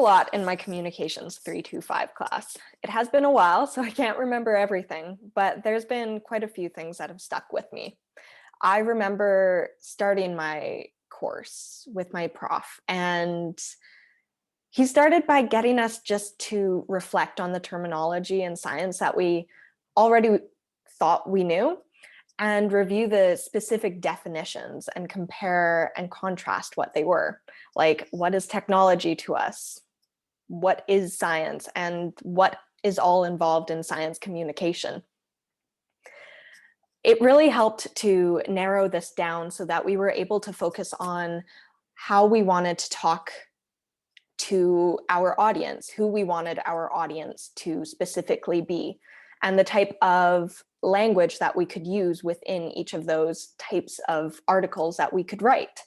lot in my communications 325 class. It has been a while, so I can't remember everything, but there's been quite a few things that have stuck with me. I remember starting my course with my prof, and he started by getting us just to reflect on the terminology and science that we already thought we knew, and review the specific definitions and compare and contrast what they were. Like, what is technology to us? What is science? And what is all involved in science communication? It really helped to narrow this down so that we were able to focus on how we wanted to talk to our audience, who we wanted our audience to specifically be, and the type of language that we could use within each of those types of articles that we could write.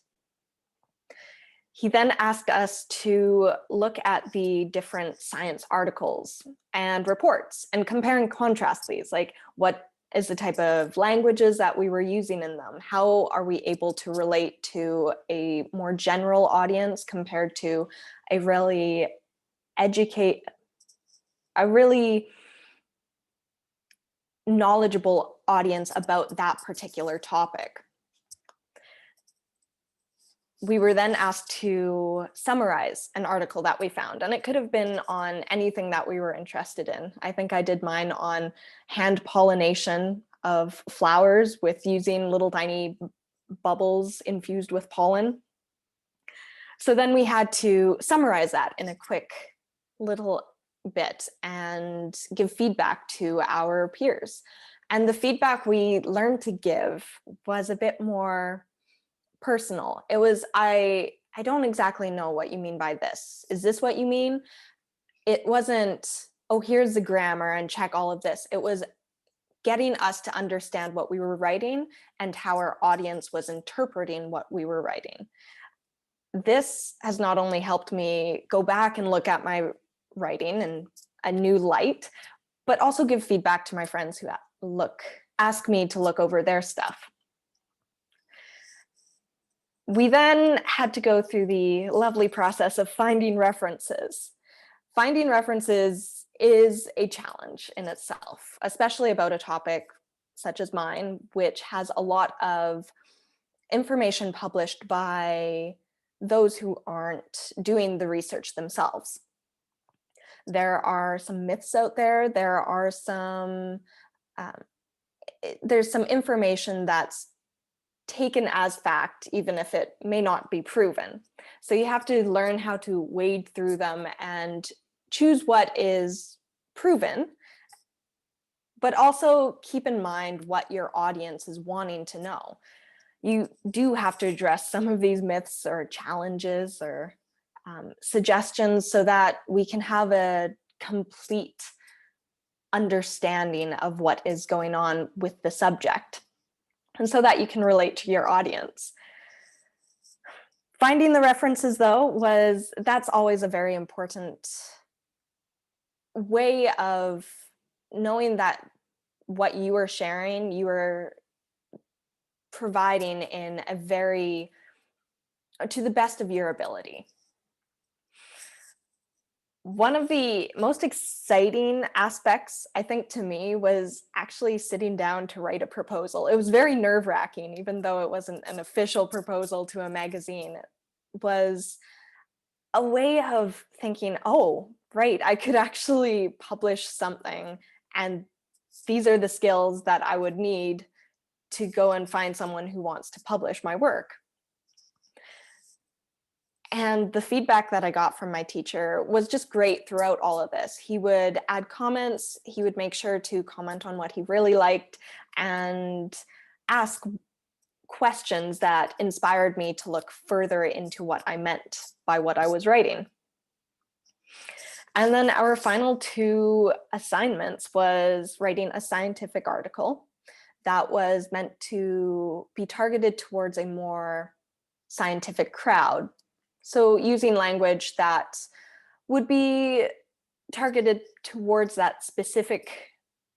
He then asked us to look at the different science articles and reports and compare and contrast these, like what is the type of languages that we were using in them? How are we able to relate to a more general audience compared to a really knowledgeable audience about that particular topic? We were then asked to summarize an article that we found, and it could have been on anything that we were interested in. I think I did mine on hand pollination of flowers with using little tiny bubbles infused with pollen. So then we had to summarize that in a quick little bit and give feedback to our peers. And the feedback we learned to give was a bit more personal. It was, I don't exactly know what you mean by this. Is this what you mean? It wasn't, oh, here's the grammar and check all of this. It was getting us to understand what we were writing and how our audience was interpreting what we were writing. This has not only helped me go back and look at my writing in a new light, but also give feedback to my friends who ask me to look over their stuff. We then had to go through the lovely process of finding references. Finding references is a challenge in itself, especially about a topic such as mine, which has a lot of information published by those who aren't doing the research themselves. There are some myths out there. There's some information that's taken as fact, even if it may not be proven. So you have to learn how to wade through them and choose what is proven, but also keep in mind what your audience is wanting to know. You do have to address some of these myths or challenges or suggestions so that we can have a complete understanding of what is going on with the subject, and so that you can relate to your audience. Finding the references, though, that's always a very important way of knowing that what you are sharing, you are providing in to the best of your ability. One of the most exciting aspects, I think, to me was actually sitting down to write a proposal. It was very nerve-wracking, even though it wasn't an official proposal to a magazine. It was a way of thinking, oh, right, I could actually publish something, and these are the skills that I would need to go and find someone who wants to publish my work. And the feedback that I got from my teacher was just great throughout all of this. He would add comments, he would make sure to comment on what he really liked and ask questions that inspired me to look further into what I meant by what I was writing. And then our final two assignments was writing a scientific article that was meant to be targeted towards a more scientific crowd. So using language that would be targeted towards that specific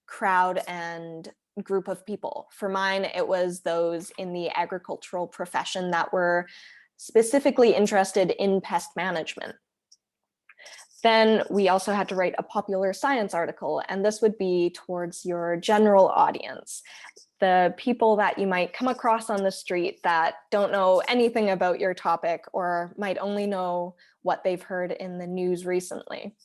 crowd and group of people. For mine, it was those in the agricultural profession that were specifically interested in pest management. Then we also had to write a popular science article, and this would be towards your general audience, the people that you might come across on the street that don't know anything about your topic or might only know what they've heard in the news recently.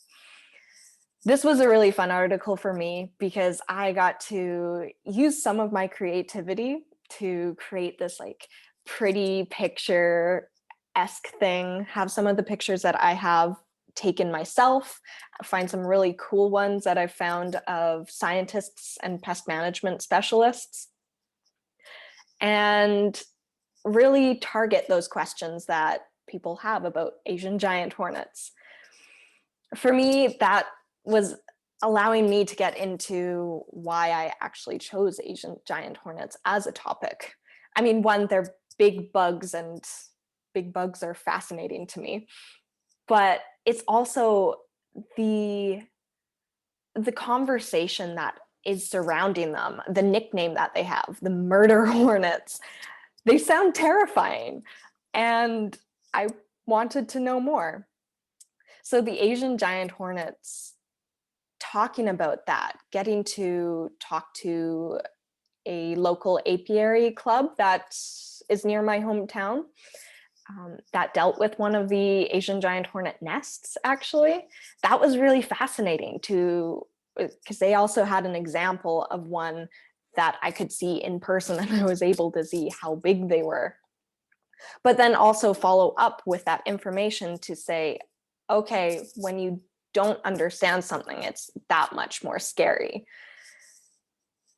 This was a really fun article for me because I got to use some of my creativity to create this like pretty picture-esque thing, have some of the pictures that I have taken myself, find some really cool ones that I've found of scientists and pest management specialists, and really target those questions that people have about Asian giant hornets. For me, that was allowing me to get into why I actually chose Asian giant hornets as a topic. I mean, one, they're big bugs and big bugs are fascinating to me, but it's also the conversation that is surrounding them, the nickname that they have, the murder hornets. They sound terrifying, and I wanted to know more. So the Asian giant hornets, talking about that, getting to talk to a local apiary club that is near my hometown, that dealt with one of the Asian giant hornet nests, actually. That was really fascinating because they also had an example of one that I could see in person, and I was able to see how big they were. But then also follow up with that information to say, okay, when you don't understand something, it's that much more scary.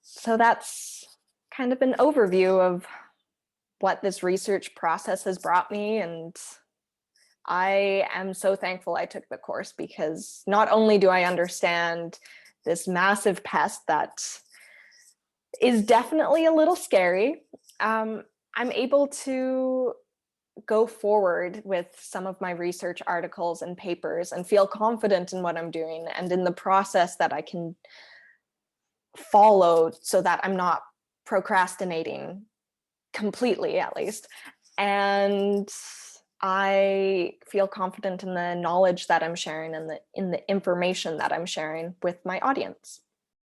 So that's kind of an overview of what this research process has brought me. And I am so thankful I took the course, because not only do I understand this massive pest that is definitely a little scary, I'm able to go forward with some of my research articles and papers and feel confident in what I'm doing and in the process that I can follow, so that I'm not procrastinating completely, at least. And I feel confident in the knowledge that I'm sharing and in the information that I'm sharing with my audience.